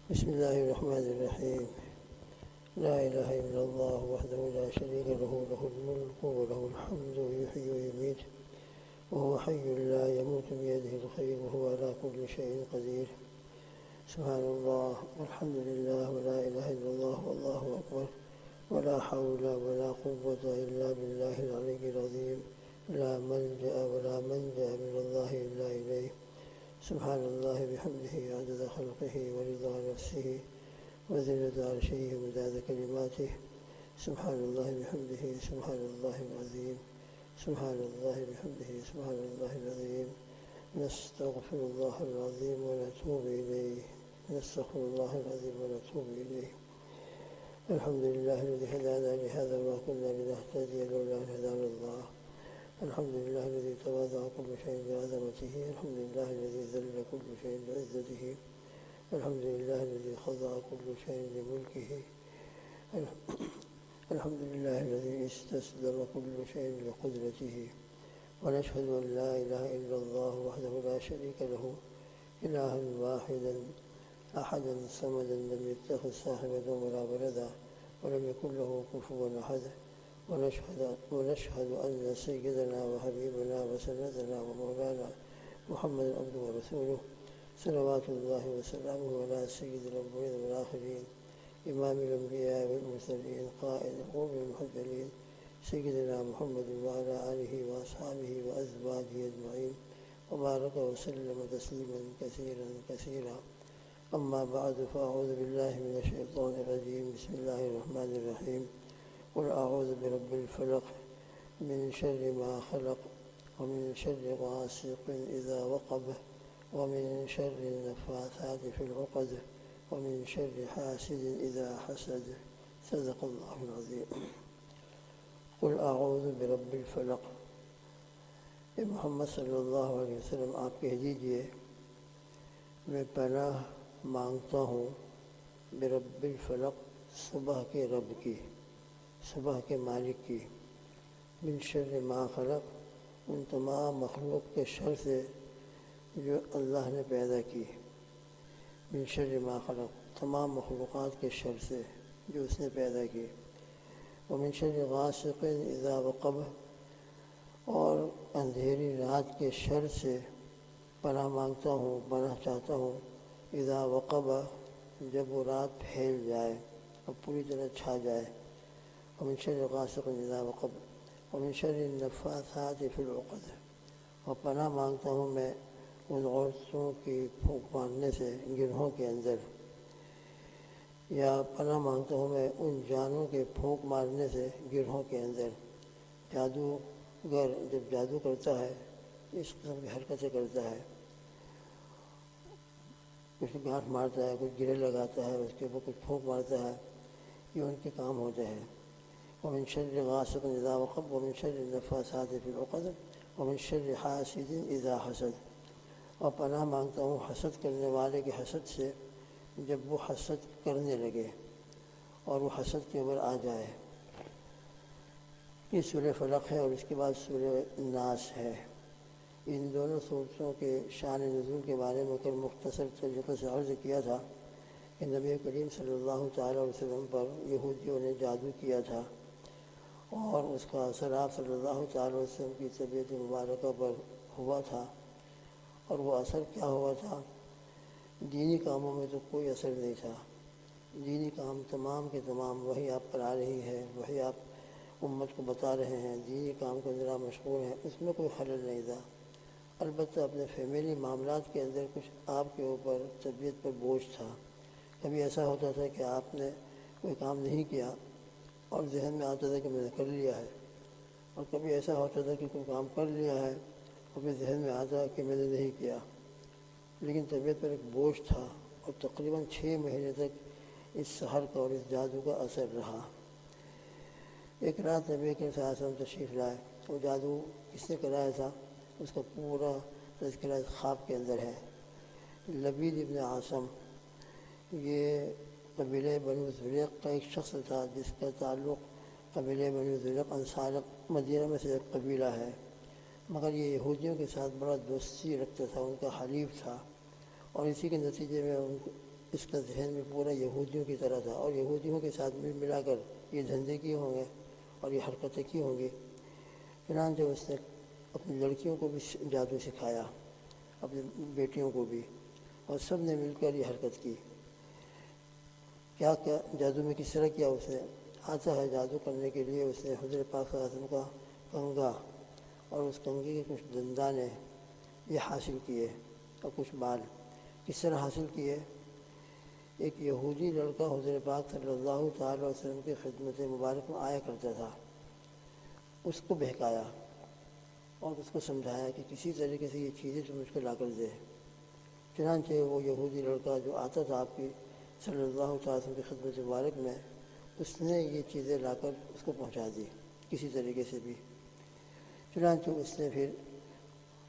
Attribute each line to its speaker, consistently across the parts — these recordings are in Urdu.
Speaker 1: بسم الله الرحمن الرحيم. لا إله إلا الله وحده لا شريك له، له الملك وله الحمد يحيي ويميت وهو حي لا يموت بيده الخير وهو على كل شيء قدير. سبحان الله والحمد لله ولا إله إلا الله والله أكبر، ولا حول ولا قوة إلا بالله العلي العظيم. لا ملجأ ولا منجأ من الله إلا إليه. سبحان الله بحمده عدد خلقه ورضا نفسه وزنة عرشه ومداد كلماته. سبحان الله بحمده سبحان الله العظيم. سبحان الله بحمده سبحان الله العظيم. نستغفر الله العظيم ونتوب إليه. نستغفر الله العظيم ونتوب إليه. الحمد لله الذي هدانا لهذا وما كنا لنهتدي لولا أن هدانا الله. الحمد لله الذي تواضع كل شيء بعظمته. الحمد لله الذي ذل كل شيء بعزته. الحمد لله الذي خضع كل شيء لملكه. الحمد لله الذي استسلم كل شيء لقدرته. ونشهد أن لا إله إلا الله وحده لا شريك له، إلها واحدا أحدا صمدا لم يتخذ صاحبة ولا ولدا ولم يكن له كفوا أحد. ونشهد أن سيدنا وحبيبنا وسندنا ومولانا محمد عبده ورسوله، صلوات الله وسلامه على سيد الأولين والآخرين، إمام الأنبياء والمرسلين، قائد القوم المحجلين، سيدنا محمد وعلى آله وأصحابه وأزواجه أجمعين، وبارك وسلم تسليما كثيرا كثيرا. أما بعد، فأعوذ بالله من الشيطان الرجيم. بسم الله الرحمن الرحيم. قل أعوذ برب الفلق من شر ما خلق، ومن شر غاسق إذا وقب، ومن شر النفاثات في العقد، ومن شر حاسد إذا حسد. صدق الله العظيم. قل أعوذ برب الفلق. اے محمد صلی اللہ علیہ وسلم، آپ کہہ دیجئے میں پناہ مانگتا ہوں برب الفلق، صبح کے رب کی، صبح کے مالک کی، من شر ما خلق، ان تمام مخلوق کے شر سے جو اللہ نے پیدا کی، من شر ما خلق، تمام مخلوقات کے شر سے جو اس نے پیدا کی، ومن شر غاسق اذا وقب، اور اندھیری رات کے شر سے پناہ مانگتا ہوں، پناہ چاہتا ہوں، اذا وقب، جب وہ رات پھیل جائے اور پوری طرح چھا جائے، ومن شر غاسق اذا وقب، ومن شر النفاثات فی العقد، اور پناہ مانگتا ہوں میں ان عورتوں کی پھونک مارنے سے گرہوں کے اندر، یا پناہ مانگتا ہوں میں ان جانوں کے پھونک مارنے سے گرہوں کے اندر۔ جادوگر جب جادو کرتا ہے اس قسم کی حرکتیں کرتا ہے، کچھ گانٹھ مارتا ہے، کچھ گرے لگاتا ہے، اس کے اوپر کچھ پھونک مارتا ہے، یہ ان کے کام ہوتے ہیں۔ ومن شر غاسق اذا وقب، ومن شر النفاثات فی العقد، ومن شر حاسد اذا حسد، اور پناہ مانگتا ہوں حسد کرنے والے کے حسد سے، جب وہ حسد کرنے لگے اور وہ حسد کے اوپر آ جائے۔ یہ سورہ فلق ہے اور اس کے بعد سورہ ناس ہے۔ ان دونوں صورتوں کے شان نزول کے بارے میں کل مختصر طریقے سے عرض کیا تھا کہ نبی کریم صلی اللہ تعالیٰ علیہ وسلم پر یہودیوں نے جادو کیا تھا، اور اس کا اثر آپ صلی اللہ تعالیٰ علیہ وسلم کی طبیعت مبارکہ پر ہوا تھا۔ اور وہ اثر کیا ہوا تھا؟ دینی کاموں میں تو کوئی اثر نہیں تھا، دینی کام تمام کے تمام وہی آپ پر آ رہی ہے، وہی آپ امت کو بتا رہے ہیں، دینی کام کو ذرا مشغول ہیں، اس میں کوئی خلل نہیں تھا۔ البتہ اپنے فیملی معاملات کے اندر کچھ آپ کے اوپر طبیعت پر بوجھ تھا۔ کبھی ایسا ہوتا تھا کہ آپ نے کوئی کام نہیں کیا اور ذہن میں آتا تھا کہ میں نے کر لیا ہے، اور کبھی ایسا ہوتا تھا کہ کوئی کام کر لیا ہے اور پھر ذہن میں آتا کہ میں نے نہیں کیا، لیکن طبیعت پر ایک بوجھ تھا، اور تقریباً 6 مہینے تک اس سحر کا اور اس جادو کا اثر رہا۔ ایک رات نبی کے ساتھ تشریف لائے، وہ جادو کس نے کرایا تھا اس کا پورا تذکرہ اس خواب کے اندر ہے۔ لبید ابن عاصم، یہ قبیلہ بنو زریق کا ایک شخص تھا جس کا تعلق قبیلہ بنو زریق انصار مدینہ میں سے ایک قبیلہ ہے، مگر یہ یہودیوں کے ساتھ بڑا دوستی رکھتا تھا، ان کا حلیف تھا، اور اسی کے نتیجے میں اس کا ذہن میں پورا یہودیوں کی طرح تھا، اور یہودیوں کے ساتھ مل ملا کر یہ دھندے کیے ہوں گے اور یہ حرکتیں کی ہوں گی۔ چنانچہ اس نے اپنی لڑکیوں کو بھی جادو سکھایا، اپنی بیٹیوں کو بھی، اور سب نے مل کر یہ حرکت کی۔ کیا جادو میں کس طرح کیا اس نے؟ آتا ہے جادو کرنے کے لیے اس نے حضرت پاک صلی اللہ علیہ وسلم کا کنگا اور اس کنگے کے کچھ دندانے یہ حاصل کیے اور کچھ بال۔ کس طرح حاصل کیے؟ ایک یہودی لڑکا حضرت پاک صلی اللہ تعالیٰ علیہ وسلم کی خدمت مبارک میں آیا کرتا تھا، اس کو بہکایا اور اس کو سمجھایا کہ کسی طریقے سے یہ چیزیں تم مجھ کو لا کر دے۔ چنانچہ وہ یہودی لڑکا جو آتا تھا آپ کی صلی اللہ تعالیٰ وسلم کی خدمت مبارک میں، اس نے یہ چیزیں لا کر اس کو پہنچا دی کسی طریقے سے بھی۔ چنانچہ اس نے پھر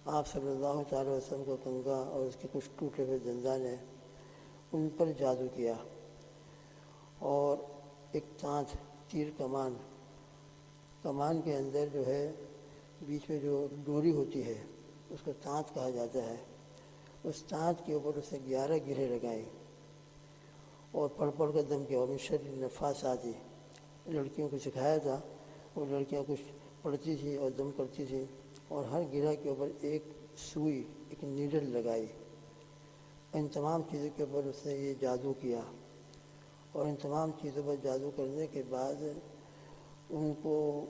Speaker 1: آپ صلی اللہ تعالیٰ وسلم کا کنگا اور اس کے کچھ ٹوٹے ہوئے دندانے ان پر جادو کیا، اور ایک تانت تیر کمان کے اندر جو ہے بیچ میں جو ڈوری ہوتی ہے اس کو تانت کہا جاتا ہے، اس تانت کے اوپر اسے 11 گرہیں لگائیں اور پڑھ کر دم کیا، اور من شر النفاثات لڑکیوں کو سکھایا تھا۔ وہ لڑکیاں کچھ پڑھتی تھیں اور دم کرتی تھیں، اور ہر گرہ کے اوپر ایک سوئی، ایک نیڈل لگائی۔ ان تمام چیزوں کے اوپر اس نے یہ جادو کیا، اور ان تمام چیزوں پر جادو کرنے کے بعد ان کو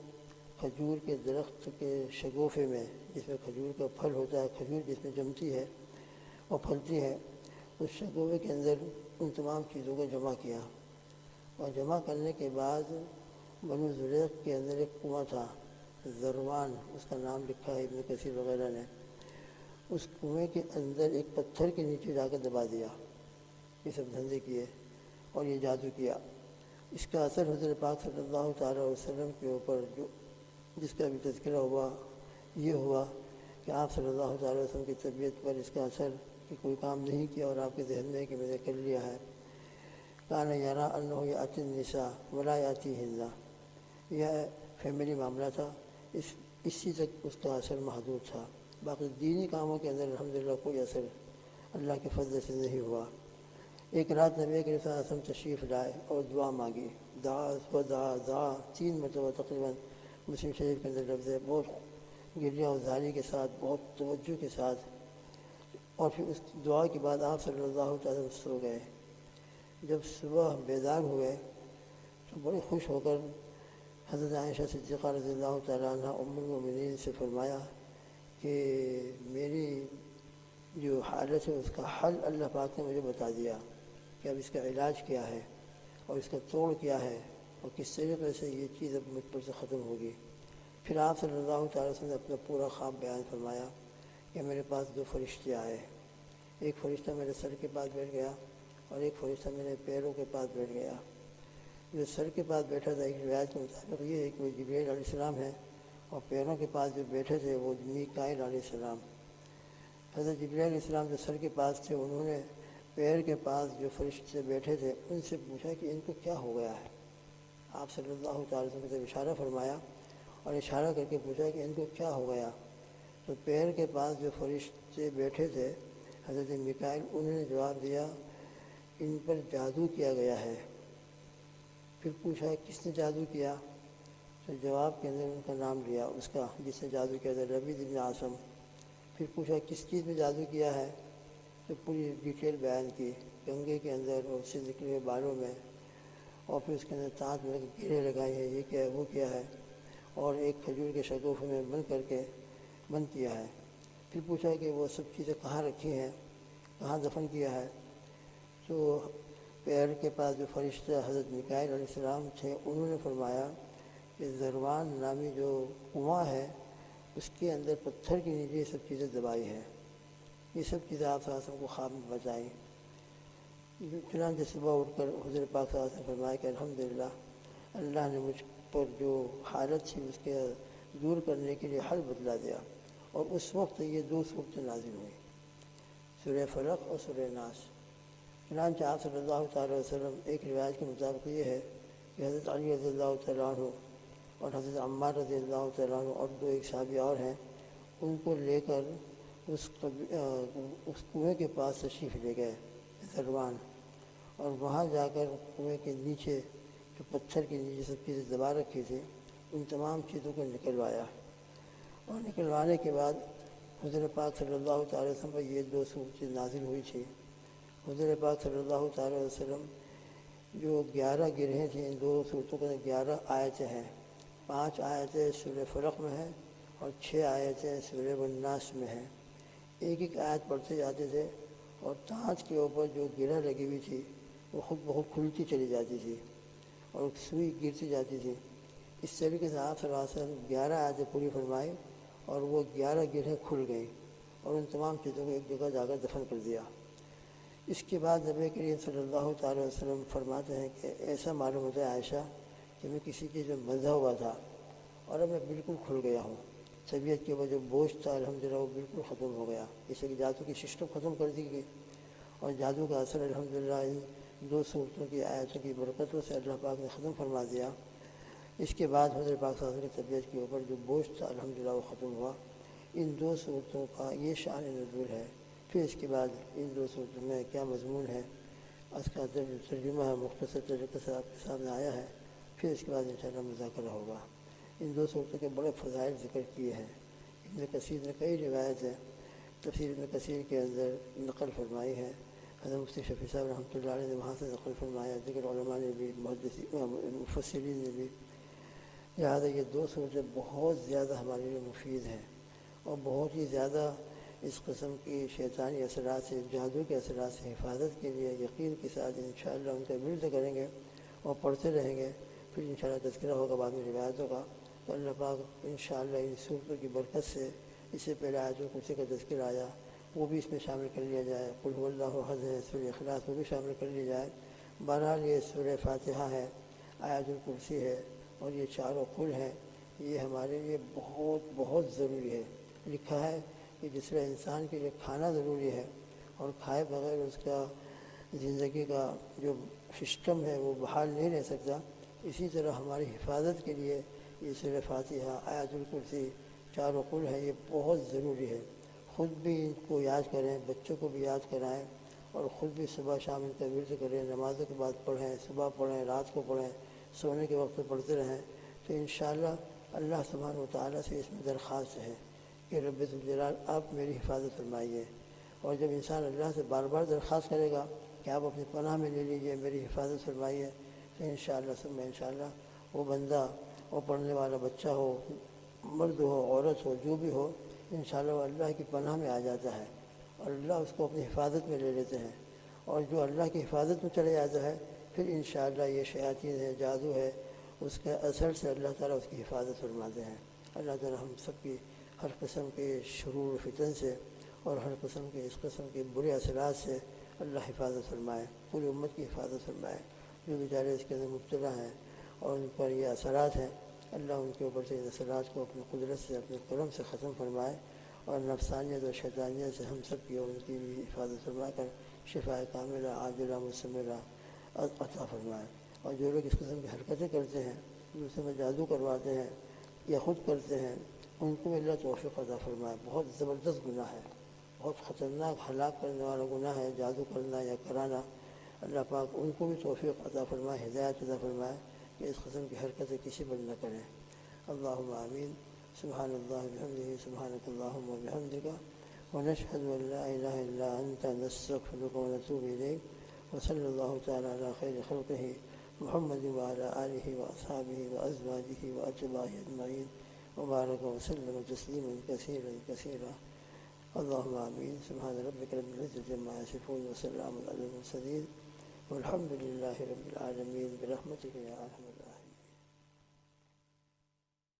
Speaker 1: کھجور کے درخت کے شگوفے میں، جس میں کھجور کا پھل ہوتا ہے، کھجور جس میں جمتی ہے اور پھلتی ہے، اس شگوفے کے اندر ان تمام چیزوں کو جمع کیا، اور جمع کرنے کے بعد بنو زریق کے اندر ایک کنواں تھا، ذروان اس کا نام لکھا ہے ابن کثیر وغیرہ نے، اس کنویں کے اندر ایک پتھر کے نیچے جا کر دبا دیا۔ یہ سب دھندے کیے اور یہ جادو کیا۔ اس کا اثر حضرت پاک صلی اللہ تعالیٰ علیہ وسلم کے اوپر جس کا بھی تذکرہ ہوا، یہ ہوا کہ آپ صلی اللہ تعالیٰ علیہ وسلم کی طبیعت پر اس کا اثر کہ کوئی کام نہیں کیا اور آپ کے ذہن میں کہ میں نے کر لیا ہے۔ کان یرا انہ یاتی النساء ولا یاتیہن، یہ فیملی معاملہ تھا، اسی تک اس کا اثر محدود تھا۔ باقی دینی کاموں کے اندر الحمدللہ کوئی اثر اللہ کے فضل سے نہیں ہوا۔ ایک رات نبی کریم صلی اللہ علیہ وسلم تشریف لائے اور دعا مانگی، دعا 3 مرتبہ تقریباً مسلم شریف کے اندر لفظ ہے، بہت گریہ و زاری کے ساتھ، بہت توجہ کے ساتھ، اور پھر اس دعا کے بعد آپ صلی اللہ تعالیٰ وسلم سو گئے۔ جب صبح بیدار ہوئے تو بڑے خوش ہو کر حضرت عائشہ صدیقہ رضی اللہ تعالیٰ عنہ ام المؤمنین سے فرمایا کہ میری جو حالت ہے اس کا حل اللہ پاک نے مجھے بتا دیا کہ اب اس کا علاج کیا ہے اور اس کا توڑ کیا ہے اور کس طریقے سے یہ چیز اب مجھ پر سے ختم ہوگی۔ پھر آپ صلی اللہ تعالیٰ وسلم نے اپنا پورا خواب بیان فرمایا کہ میرے پاس 2 فرشتے آئے، ایک فرشتہ میرے سر کے پاس بیٹھ گیا اور ایک فرشتہ میرے پیروں کے پاس بیٹھ گیا۔ جو سر کے پاس بیٹھا تھا، ایک روایت کے مطابق یہ ہے کہ وہ جبرائیل علیہ السلام ہے، اور پیروں کے پاس جو بیٹھے تھے وہ میکائیل علیہ السلام۔ حضرت جبرائیل علیہ السلام جو سر کے پاس تھے، انہوں نے پیر کے پاس جو فرشتے بیٹھے تھے ان سے پوچھا کہ ان کو کیا ہو گیا ہے۔ آپ صلی اللہ تعالیٰ وسلم سے اشارہ فرمایا اور اشارہ کر کے پوچھا کہ ان کو کیا ہو گیا، تو پیر کے پاس جو فرشتے بیٹھے تھے حضرت میکائیل، انہوں نے جواب دیا ان پر جادو کیا گیا ہے۔ پھر پوچھا کس نے جادو کیا، تو جواب کے اندر ان کا نام لیا، اس کا جس نے جادو کیا تھا، ربیع بن عاصم۔ پھر پوچھا کس چیز میں جادو کیا ہے، تو پوری ڈیٹیل بیان کی، گنگے کے اندر اور اس سے نکلے ہوئے بالوں میں، اور پھر اس کے اندر تانت میں گرہیں لگائی ہیں، یہ کیا ہے وہ کیا ہے، اور ایک کھجور کے شگوفے میں بند کیا ہے۔ پھر پوچھا کہ وہ سب چیزیں کہاں رکھی ہیں، کہاں دفن کیا ہے، تو پیر کے پاس جو فرشتہ حضرت میکائیل علیہ السلام تھے، انہوں نے فرمایا کہ ذروان نامی جو کنواں ہے اس کے اندر پتھر کے نیچے یہ سب چیزیں دبائی ہیں۔ یہ سب چیزیں آپ صلی اللہ علیہ وسلم کو خواب میں بتائیں۔ چنانچہ صبح اٹھ کر حضرت پاک صلی اللہ علیہ وسلم نے فرمایا کہ الحمدللہ اللہ نے مجھ پر جو حالت تھی اس کے دور کرنے کے لیے حل بدلا دیا، اور اس وقت یہ 2 صورتیں نازل ہوئیں، سورہ فلق اور سورہ ناس۔ چنانچہ آپ صلی اللہ تعالیٰ علیہ وسلم، ایک روایت کے مطابق یہ ہے کہ حضرت علی رضی اللہ تعالیٰ عنہ اور حضرت عمار رضی اللہ تعالیٰ عنہ اور 2 ایک صحابی اور ہیں، ان کو لے کر اس کنویں کے پاس تشریف لے گئے ذروان، اور وہاں جا کر کنویں کے نیچے جو پتھر کے نیچے سب چیزیں دبا رکھی تھی ان تمام چیزوں کو نکلوایا، اور نکلوانے کے بعد حضور پاک صلی اللہ تعالی وسلم پر یہ 2 صورتیں نازل ہوئی تھی۔ حضور پاک صلی اللہ تعالی وسلم جو 11 گرہیں تھیں، ان 2 صورتوں کے 11 آیتیں ہیں، 5 آیتیں سورہ فلق میں ہیں اور 6 آیتیں سورہ الناس میں ہیں۔ ایک ایک آیت پڑھتے جاتے تھے اور تانچ کے اوپر جو گرہ لگی ہوئی تھی وہ خود بخود کھلتی چلی جاتی تھی اور سوئی گرتی جاتی تھی۔ اس طریقے سے آپ صلی اللہ علیہ وسلم 11 آیتیں پوری فرمائی اور وہ 11 گرہیں کھل گئیں اور ان تمام چیزوں کو ایک جگہ جا کر دفن کر دیا۔ اس کے بعد نبی کریم صلی اللہ تعالی وسلم فرماتے ہیں کہ ایسا معلوم ہوتا ہے عائشہ کہ میں کسی چیز میں بندھا ہوا تھا اور اب میں بالکل کھل گیا ہوں، طبیعت کے اوپر جو بوجھ تھا الحمدللہ وہ بالکل ختم ہو گیا، جیسے کہ جادو کی سسٹم ختم کر دی گئی، اور جادو کا اثر الحمدللہ ان 2 صورتوں کی آیتوں کی برکتوں سے اللہ پاک نے ختم فرما دیا۔ اس کے بعد حضرت پاک صلی اللہ علیہ وسلم کی طبیعت کے اوپر جو بوجھ تھا الحمدللہ وہ ختم ہوا۔ ان 2 صورتوں کا یہ شان نزول ہے۔ پھر اس کے بعد ان 2 صورتوں میں کیا مضمون ہے اس کا ترجمہ ہے، مختصر طریقے سے آپ کے سامنے آیا ہے، پھر اس کے بعد انشاءاللہ مذاکرہ ہوگا۔ ان 2 صورتوں کے بڑے فضائل ذکر کیے ہیں۔ ابن کثیر نے کئی روایتیں تفسیر ابن کثیر کے اندر نقل فرمائی ہے، حضرت مفتی شفیع صاحب رحمۃ اللہ علیہ نے وہاں سے نقل فرمایا، دیگر علماء نے بھی، مفسرین نے بھی۔ لہٰذا یہ 2 صورتیں بہت زیادہ ہمارے لیے مفید ہیں اور بہت ہی زیادہ اس قسم کی شیطانی اثرات سے، جادو کے اثرات سے حفاظت کے لیے یقین کے ساتھ انشاءاللہ ان کا ورد کریں گے اور پڑھتے رہیں گے۔ پھر انشاءاللہ تذکرہ ہوگا بعد میں روایتوں کا، تو اللہ پاک انشاءاللہ ان صورتوں کی برکت سے، اس سے پہلے آیت الکرسی کا تذکرہ آیا وہ بھی اس میں شامل کر لیا جائے، قل هو اللہ احد ہے، سورہ اخلاص وہ بھی شامل کر لی جائے۔ بہرحال یہ سورہ فاتحہ ہے، آیت الکرسی ہے اور یہ 4 قل ہیں، یہ ہمارے لیے بہت بہت ضروری ہے۔ لکھا ہے کہ جس طرح انسان کے لیے کھانا ضروری ہے اور کھائے بغیر اس کا زندگی کا جو سسٹم ہے وہ بحال نہیں رہ سکتا، اسی طرح ہماری حفاظت کے لیے یہ سورہ فاتحہ، آیت الکرسی، 4 قل ہے، یہ بہت ضروری ہے۔ خود بھی ان کو یاد کریں، بچوں کو بھی یاد کرائیں اور خود بھی صبح شام ان کا ورد کریں، نمازوں کے بعد پڑھیں، صبح پڑھیں، رات کو پڑھیں، سونے کے وقت پڑھتے رہیں، تو انشاءاللہ اللہ سبحانہ و تعالیٰ سے اس میں درخواست ہے کہ رب ذوالجلال آپ میری حفاظت فرمائیے۔ اور جب انسان اللہ سے بار بار درخواست کرے گا کہ آپ اپنی پناہ میں لے لیجئے، میری حفاظت فرمائیے، تو انشاءاللہ ثم انشاءاللہ وہ بندہ، وہ پڑھنے والا بچہ ہو، مرد ہو، عورت ہو، جو بھی ہو، انشاءاللہ وہ اللہ کی پناہ میں آ جاتا ہے اور اللہ اس کو اپنی حفاظت میں لے لیتے ہیں۔ اور جو اللہ کی حفاظت میں چلے جاتا ہے پھر انشاءاللہ یہ شیاطین ہے، جادو ہے، اس کے اثر سے اللہ تعالیٰ اس کی حفاظت فرماتے ہیں۔ اللہ تعالیٰ ہم سب کی ہر قسم کے شرور و فتن سے اور ہر قسم کے اس قسم کے برے اثرات سے اللہ حفاظت فرمائے، پوری امت کی حفاظت فرمائے۔ جو بیچارے اس کے اندر مبتلا ہیں اور ان پر یہ اثرات ہیں، اللہ ان کے اوپر سے ان اثرات کو اپنی قدرت سے، اپنے کرم سے ختم فرمائے اور نفسانیت اور شیطانیت سے ہم سب کی اور ان کی بھی حفاظت فرما کر شفاء کاملہ عاجلہ مستمرہ عطا فرمائے۔ اور جو لوگ اس قسم کی حرکتیں کرتے ہیں، دوسرے میں جادو کرواتے ہیں یا خود کرتے ہیں، ان کو اللہ توفیق عطا فرمائے۔ بہت زبردست گناہ ہے، بہت خطرناک ہلاک کرنے والا گناہ ہے جادو کرنا یا کرانا۔ اللہ پاک ان کو بھی توفیق عطا فرمائے، ہدایت عطا فرمائے کہ اس قسم کی حرکتیں کسی پر نہ کریں۔ اللہم آمین۔ سبحان اللہ بحمدہ، سبحانک اللہم و بحمدک، ونشہد ان لا الہ الا انت، نستغفرک و نتوب الیک، وصلی اللہ تعالی علی خیر خلقہ محمد وعلی آلہ واصحابہ وازواجہ واتباعہ اجمعین، وبارک وسلم تسلیما کثیرا کثیرا۔ اللہم آمین۔ سبحان ربک رب العزۃ عما یصفون وسلام علی المرسلین والحمد للہ رب العالمین برحمتک یا ارحم الراحمین۔